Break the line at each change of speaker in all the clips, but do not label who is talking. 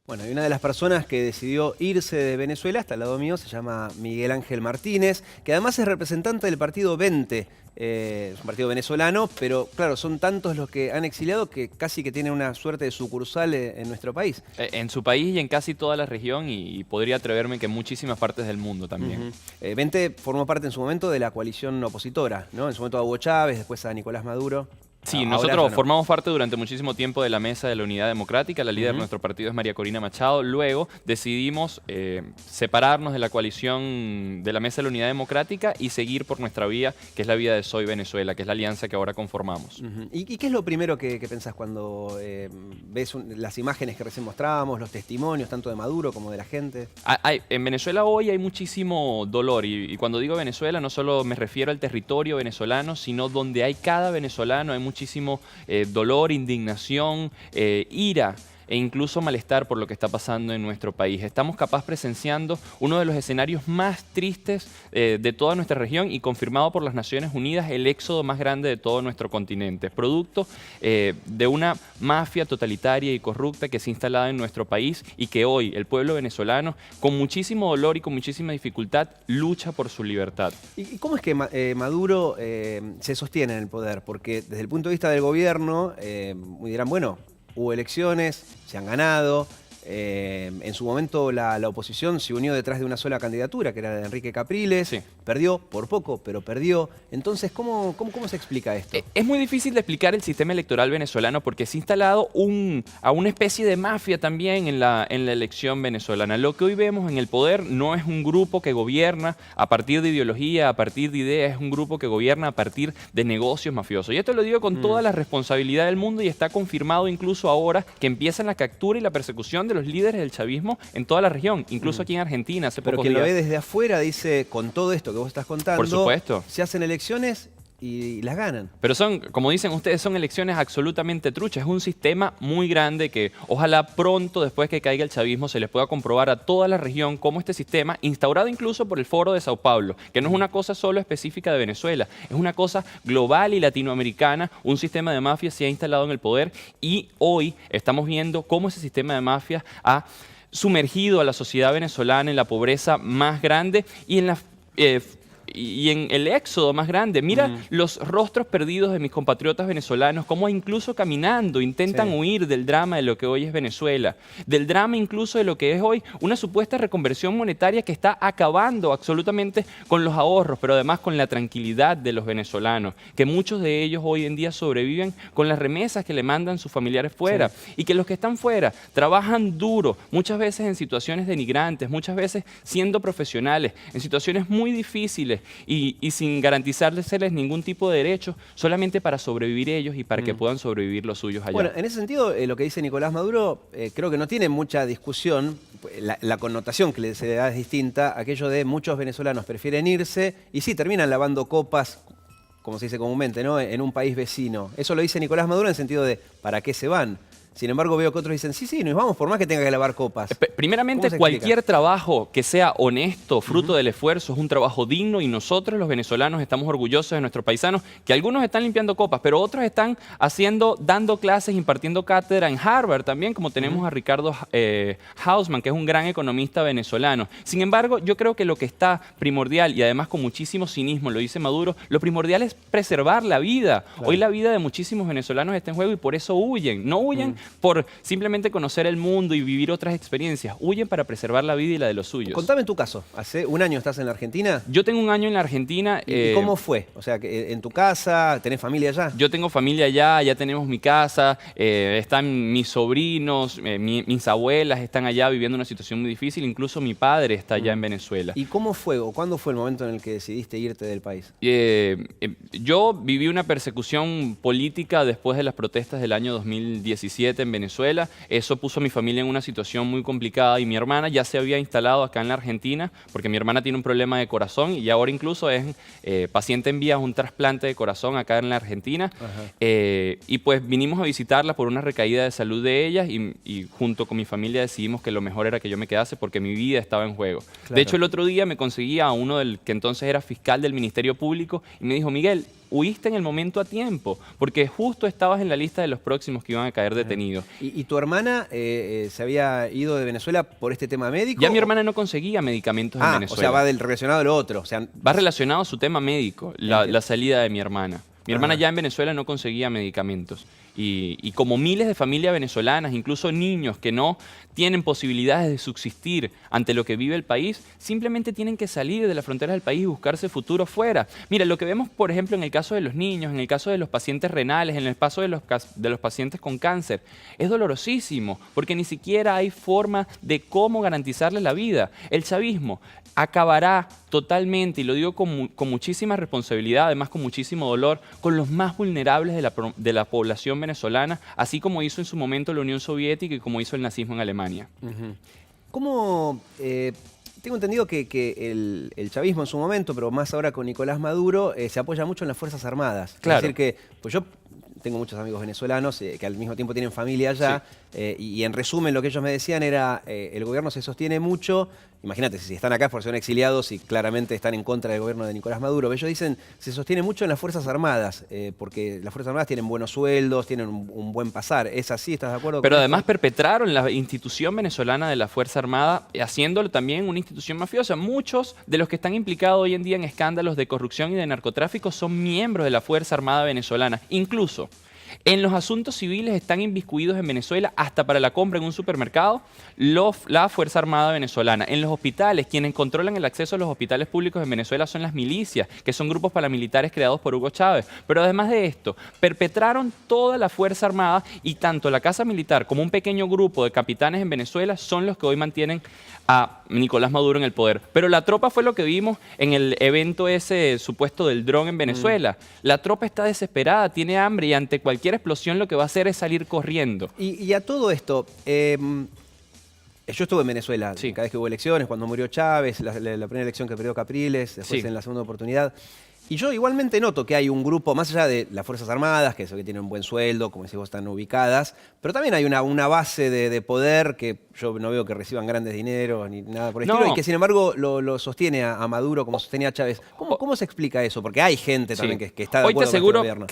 Bueno, y una de las personas que decidió irse de Venezuela, hasta al lado mío, se llama Miguel Ángel Martínez, que además es representante del partido 20, es un partido venezolano, pero claro, son tantos los que han exiliado que casi que tiene una suerte de sucursal en nuestro país.
En su país y en casi toda la región y podría atreverme que en muchísimas partes del mundo también.
20 formó parte en su momento de la coalición opositora, ¿no? En su momento a Hugo Chávez, después a Nicolás Maduro.
Sí,
Ahora
nosotros
ya no.
formamos parte durante muchísimo tiempo de la Mesa de la Unidad Democrática. La líder de nuestro partido es María Corina Machado. Luego decidimos separarnos de la coalición de la Mesa de la Unidad Democrática y seguir por nuestra vía, que es la vía de Soy Venezuela, que es la alianza que ahora conformamos.
¿Y qué es lo primero que pensás cuando ves las imágenes que recién mostrábamos, los testimonios tanto de Maduro como de la gente?
En Venezuela hoy hay muchísimo dolor y cuando digo Venezuela no solo me refiero al territorio venezolano, sino donde hay cada venezolano, hay muchísimo dolor, indignación, ira e incluso malestar por lo que está pasando en nuestro país. Estamos capaz presenciando uno de los escenarios más tristes de toda nuestra región y confirmado por las Naciones Unidas, el éxodo más grande de todo nuestro continente, producto de una mafia totalitaria y corrupta que se ha instalado en nuestro país y que hoy el pueblo venezolano, con muchísimo dolor y con muchísima dificultad, lucha por su libertad.
¿Y cómo es que Maduro se sostiene en el poder? Porque desde el punto de vista del gobierno, dirán, bueno, hubo elecciones, se han ganado. En su momento la oposición se unió detrás de una sola candidatura, que era la de Enrique Capriles.
Sí.
Perdió por poco, pero perdió. Entonces, ¿cómo se explica esto?
Es muy difícil de explicar el sistema electoral venezolano porque se ha instalado a una especie de mafia también en la elección venezolana. Lo que hoy vemos en el poder no es un grupo que gobierna a partir de ideología, a partir de ideas, es un grupo que gobierna a partir de negocios mafiosos. Y esto lo digo con toda la responsabilidad del mundo y está confirmado incluso ahora que empiezan la captura y la persecución de los líderes del chavismo en toda la región, incluso aquí en Argentina hace
Pero
pocos
quien lo
días.
ve desde afuera dice, con todo esto que vos estás contando,
Por supuesto.
se hacen elecciones y las ganan.
Pero son, como dicen ustedes, son elecciones absolutamente truchas. Es un sistema muy grande que ojalá pronto, después que caiga el chavismo, se les pueda comprobar a toda la región cómo este sistema, instaurado incluso por el Foro de Sao Paulo, que no es una cosa solo específica de Venezuela, es una cosa global y latinoamericana, un sistema de mafia se ha instalado en el poder y hoy estamos viendo cómo ese sistema de mafia ha sumergido a la sociedad venezolana en la pobreza más grande y en el éxodo más grande. Mira los rostros perdidos de mis compatriotas venezolanos, cómo incluso caminando intentan huir del drama de lo que hoy es Venezuela, del drama incluso de lo que es hoy una supuesta reconversión monetaria que está acabando absolutamente con los ahorros, pero además con la tranquilidad de los venezolanos, que muchos de ellos hoy en día sobreviven con las remesas que le mandan sus familiares fuera, y que los que están fuera trabajan duro, muchas veces en situaciones denigrantes, muchas veces siendo profesionales, en situaciones muy difíciles, y sin garantizarles ningún tipo de derecho, solamente para sobrevivir ellos y para que puedan sobrevivir los suyos allá.
Bueno, en ese sentido, lo que dice Nicolás Maduro, creo que no tiene mucha discusión. La connotación que se le da es distinta. Aquello de muchos venezolanos prefieren irse y sí, terminan lavando copas, como se dice comúnmente, ¿no?, en un país vecino. Eso lo dice Nicolás Maduro en el sentido de ¿para qué se van? Sin embargo, veo que otros dicen, sí, nos vamos por más que tenga que lavar copas.
Primeramente, cualquier trabajo que sea honesto, fruto del esfuerzo, es un trabajo digno y nosotros los venezolanos estamos orgullosos de nuestros paisanos, que algunos están limpiando copas, pero otros están dando clases, impartiendo cátedra en Harvard también, como tenemos a Ricardo Hausman, que es un gran economista venezolano. Sin embargo, yo creo que lo que está primordial, y además con muchísimo cinismo, lo dice Maduro, lo primordial es preservar la vida. Claro. Hoy la vida de muchísimos venezolanos está en juego y por eso huyen. No huyen por simplemente conocer el mundo y vivir otras experiencias. Huyen para preservar la vida y la de los suyos.
Contame tu caso. ¿Hace un año estás en la Argentina?
Yo tengo un año en la Argentina.
¿Y cómo fue? O sea, ¿en tu casa? ¿Tenés familia allá?
Yo tengo familia allá, ya tenemos mi casa, están mis sobrinos, mis abuelas están allá viviendo una situación muy difícil, incluso mi padre está allá en Venezuela.
¿Y cómo fue o cuándo fue el momento en el que decidiste irte del país?
Yo viví una persecución política después de las protestas del año 2017 en Venezuela. Eso puso a mi familia en una situación muy complicada y mi hermana ya se había instalado acá en la Argentina porque mi hermana tiene un problema de corazón y ahora incluso es paciente en vías un trasplante de corazón acá en la Argentina. Y pues vinimos a visitarla por una recaída de salud de ella y junto con mi familia decidimos que lo mejor era que yo me quedase porque mi vida estaba en juego. Claro. De hecho, el otro día me conseguí a uno del que entonces era fiscal del Ministerio Público y me dijo, Miguel, huiste en el momento a tiempo, porque justo estabas en la lista de los próximos que iban a caer detenidos.
¿Y tu hermana se había ido de Venezuela por este tema médico?
Ya mi hermana no conseguía medicamentos en Venezuela.
O sea, va relacionado a lo otro. O sea,
va relacionado a su tema médico, la salida de mi hermana. Mi hermana ya en Venezuela no conseguía medicamentos. Y como miles de familias venezolanas, incluso niños que no tienen posibilidades de subsistir ante lo que vive el país, simplemente tienen que salir de las fronteras del país y buscarse futuro fuera. Mira, lo que vemos, por ejemplo, en el caso de los niños, en el caso de los pacientes renales, en el caso de los pacientes con cáncer, es dolorosísimo, porque ni siquiera hay forma de cómo garantizarles la vida. El chavismo acabará totalmente, y lo digo con muchísima responsabilidad, además con muchísimo dolor, con los más vulnerables de la población venezolana, así como hizo en su momento la Unión Soviética y como hizo el nazismo en Alemania.
¿Cómo? Tengo entendido que el chavismo en su momento, pero más ahora con Nicolás Maduro, se apoya mucho en las Fuerzas Armadas.
Claro.
Es decir que, pues yo tengo muchos amigos venezolanos que al mismo tiempo tienen familia allá, y en resumen lo que ellos me decían era, el gobierno se sostiene mucho, imagínate, si están acá es porque son exiliados y claramente están en contra del gobierno de Nicolás Maduro, pero ellos dicen, se sostiene mucho en las Fuerzas Armadas, porque las Fuerzas Armadas tienen buenos sueldos, tienen un buen pasar. ¿Es así? ¿Estás de acuerdo?
Pero además perpetraron la institución venezolana de la Fuerza Armada, haciéndolo también una institución mafiosa. Muchos de los que están implicados hoy en día en escándalos de corrupción y de narcotráfico son miembros de la Fuerza Armada venezolana. Incluso en los asuntos civiles están inmiscuidos en Venezuela, hasta para la compra en un supermercado, la Fuerza Armada venezolana. En los hospitales, quienes controlan el acceso a los hospitales públicos en Venezuela son las milicias, que son grupos paramilitares creados por Hugo Chávez. Pero además de esto, perpetraron toda la Fuerza Armada, y tanto la Casa Militar como un pequeño grupo de capitanes en Venezuela son los que hoy mantienen a Nicolás Maduro en el poder. Pero la tropa fue lo que vimos en el evento ese supuesto del dron en Venezuela. La tropa está desesperada, tiene hambre, y ante cualquier explosión lo que va a hacer es salir corriendo.
Y a todo esto, yo estuve en Venezuela cada vez que hubo elecciones, cuando murió Chávez, la primera elección que perdió Capriles, después en la segunda oportunidad. Y yo igualmente noto que hay un grupo, más allá de las Fuerzas Armadas, que tienen un buen sueldo, como decís vos, están ubicadas, pero también hay una base de poder que yo no veo que reciban grandes dineros ni nada por el estilo, y que sin embargo lo sostiene a Maduro como sostenía a Chávez. ¿Cómo se explica eso? Porque hay gente también que está de
hoy
acuerdo
te
con este
aseguro
gobierno.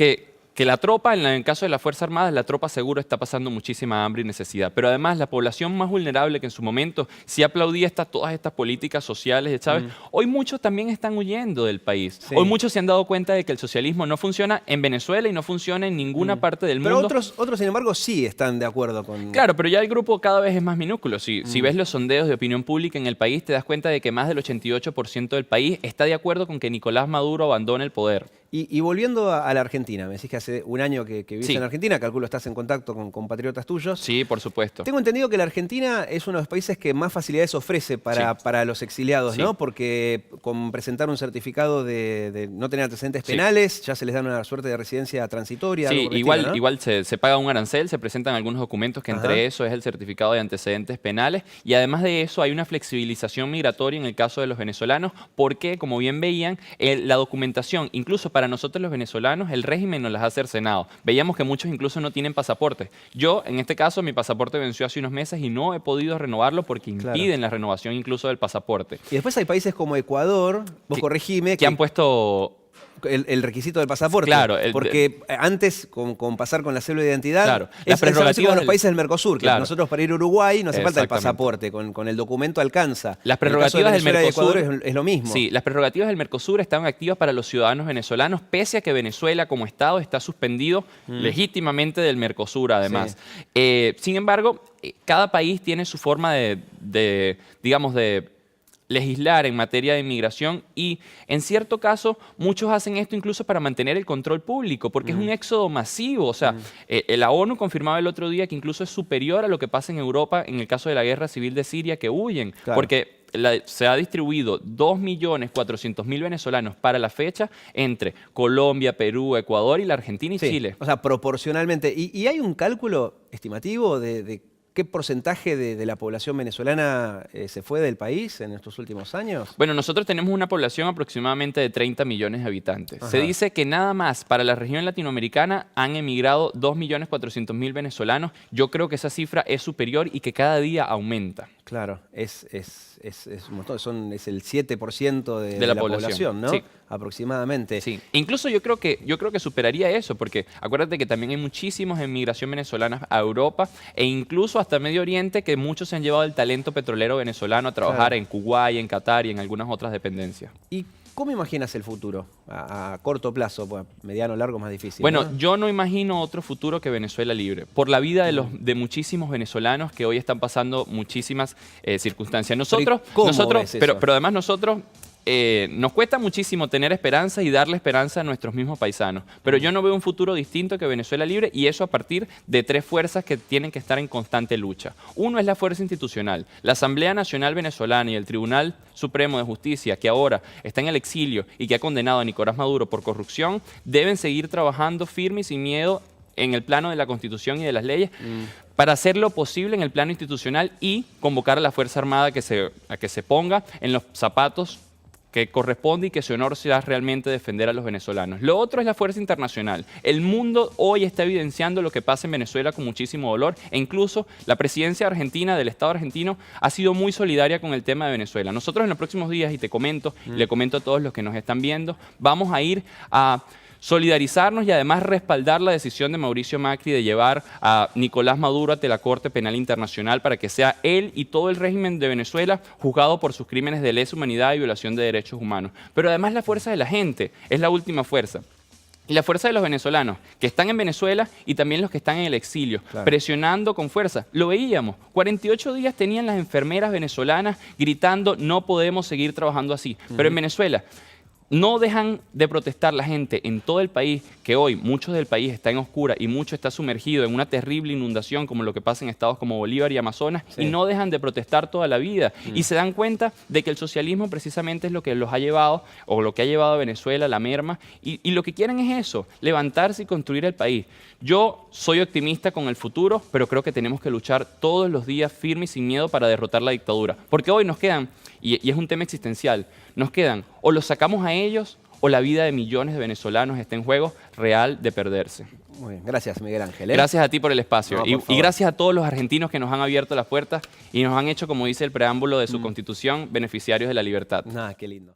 que la tropa, en el caso de las Fuerzas Armadas, la tropa seguro está pasando muchísima hambre y necesidad. Pero además, la población más vulnerable, que en su momento sí aplaudía todas estas políticas sociales de Chávez, hoy muchos también están huyendo del país. Hoy muchos se han dado cuenta de que el socialismo no funciona en Venezuela y no funciona en ninguna parte del mundo.
Pero otros, sin embargo, sí están de acuerdo con...
Claro, pero ya el grupo cada vez es más minúsculo. Si ves los sondeos de opinión pública en el país, te das cuenta de que más del 88% del país está de acuerdo con que Nicolás Maduro abandone el poder.
Y volviendo a la Argentina, me decís que hace un año que vivís en Argentina, calculo estás en contacto con compatriotas tuyos.
Sí, por supuesto.
Tengo entendido que la Argentina es uno de los países que más facilidades ofrece para los exiliados, ¿no? Porque con presentar un certificado de no tener antecedentes penales, ya se les da una suerte de residencia transitoria.
Sí,
algo por el
igual,
estilo, ¿no?
igual se paga un arancel, se presentan algunos documentos que entre eso es el certificado de antecedentes penales, y además de eso hay una flexibilización migratoria en el caso de los venezolanos, porque, como bien veían, la documentación, incluso para nosotros los venezolanos, el régimen nos las ha cercenado. Veíamos que muchos incluso no tienen pasaporte. Yo, en este caso, mi pasaporte venció hace unos meses y no he podido renovarlo porque impiden la renovación incluso del pasaporte.
Y después hay países como Ecuador, vos corregime,
que han puesto...
El requisito del pasaporte.
Claro.
Porque antes, con pasar con la cédula de identidad,
las prerrogativas
como los países del Mercosur, que nosotros para ir a Uruguay no hace falta el pasaporte, con el documento alcanza.
Las prerrogativas del Mercosur,
Ecuador es lo mismo.
Sí, las prerrogativas del Mercosur están activas para los ciudadanos venezolanos, pese a que Venezuela como Estado está suspendido legítimamente del Mercosur, además. Sin embargo, cada país tiene su forma digamos, de legislar en materia de inmigración, y en cierto caso muchos hacen esto incluso para mantener el control público, porque es un éxodo masivo. O sea, la ONU confirmaba el otro día que incluso es superior a lo que pasa en Europa en el caso de la guerra civil de Siria, que huyen, porque se ha distribuido 2.400.000 venezolanos para la fecha entre Colombia, Perú, Ecuador y la Argentina y Chile.
O sea, proporcionalmente. ¿Y hay un cálculo estimativo de qué porcentaje de la población venezolana se fue del país en estos últimos años?
Bueno, nosotros tenemos una población aproximadamente de 30 millones de habitantes. Se dice que nada más para la región latinoamericana han emigrado 2.400.000 venezolanos. Yo creo que esa cifra es superior y que cada día aumenta.
Claro, es un montón, es el 7% de la población, ¿no?
Sí.
Aproximadamente.
Sí, incluso yo creo que superaría eso, porque acuérdate que también hay muchísimos en migración venezolana a Europa e incluso hasta Medio Oriente, que muchos se han llevado el talento petrolero venezolano a trabajar
Claro.
en Kuwait, en Qatar y en algunas otras dependencias.
¿Y cómo imaginas el futuro? A corto plazo, bueno, mediano, largo, más difícil.
Bueno,
¿no?
yo no imagino otro futuro que Venezuela libre, por la vida de muchísimos venezolanos que hoy están pasando muchísimas circunstancias. Nosotros,
¿cómo ves eso?
pero además nosotros nos cuesta muchísimo tener esperanza y darle esperanza a nuestros mismos paisanos. Pero yo no veo un futuro distinto que Venezuela libre, y eso a partir de tres fuerzas que tienen que estar en constante lucha. Uno es la fuerza institucional. La Asamblea Nacional Venezolana y el Tribunal Supremo de Justicia, que ahora está en el exilio y que ha condenado a Nicolás Maduro por corrupción, deben seguir trabajando firme y sin miedo en el plano de la Constitución y de las leyes, para hacer lo posible en el plano institucional y convocar a la Fuerza Armada a que se ponga en los zapatos que corresponde y que su honor sea realmente defender a los venezolanos. Lo otro es la fuerza internacional. El mundo hoy está evidenciando lo que pasa en Venezuela con muchísimo dolor, e incluso la presidencia argentina, del Estado argentino, ha sido muy solidaria con el tema de Venezuela. Nosotros en los próximos días, y te comento, le comento a todos los que nos están viendo, vamos a ir a solidarizarnos y además respaldar la decisión de Mauricio Macri de llevar a Nicolás Maduro ante la Corte Penal Internacional para que sea él y todo el régimen de Venezuela juzgado por sus crímenes de lesa humanidad y violación de derechos humanos. Pero además la fuerza de la gente es la última fuerza. Y la fuerza de los venezolanos, que están en Venezuela y también los que están en el exilio,
claro,
presionando con fuerza. Lo veíamos, 48 días tenían las enfermeras venezolanas gritando: no podemos seguir trabajando así. Pero en Venezuela no dejan de protestar la gente en todo el país, que hoy mucho del país está en oscura y mucho está sumergido en una terrible inundación, como lo que pasa en estados como Bolívar y Amazonas,
sí,
y no dejan de protestar toda la vida. Y se dan cuenta de que el socialismo precisamente es lo que los ha llevado, o lo que ha llevado a Venezuela a la merma, y lo que quieren es eso, levantarse y construir el país. Yo soy optimista con el futuro, pero creo que tenemos que luchar todos los días firme y sin miedo para derrotar la dictadura. Porque hoy nos quedan, y es un tema existencial, nos quedan o los sacamos a ellos o la vida de millones de venezolanos está en juego real de perderse.
Muy bien, gracias Miguel Ángel.
Gracias a ti por el espacio,
No, por
y
favor.
gracias a todos los argentinos que nos han abierto las puertas y nos han hecho, como dice el preámbulo de su Constitución, beneficiarios de la libertad.
Nada, qué lindo.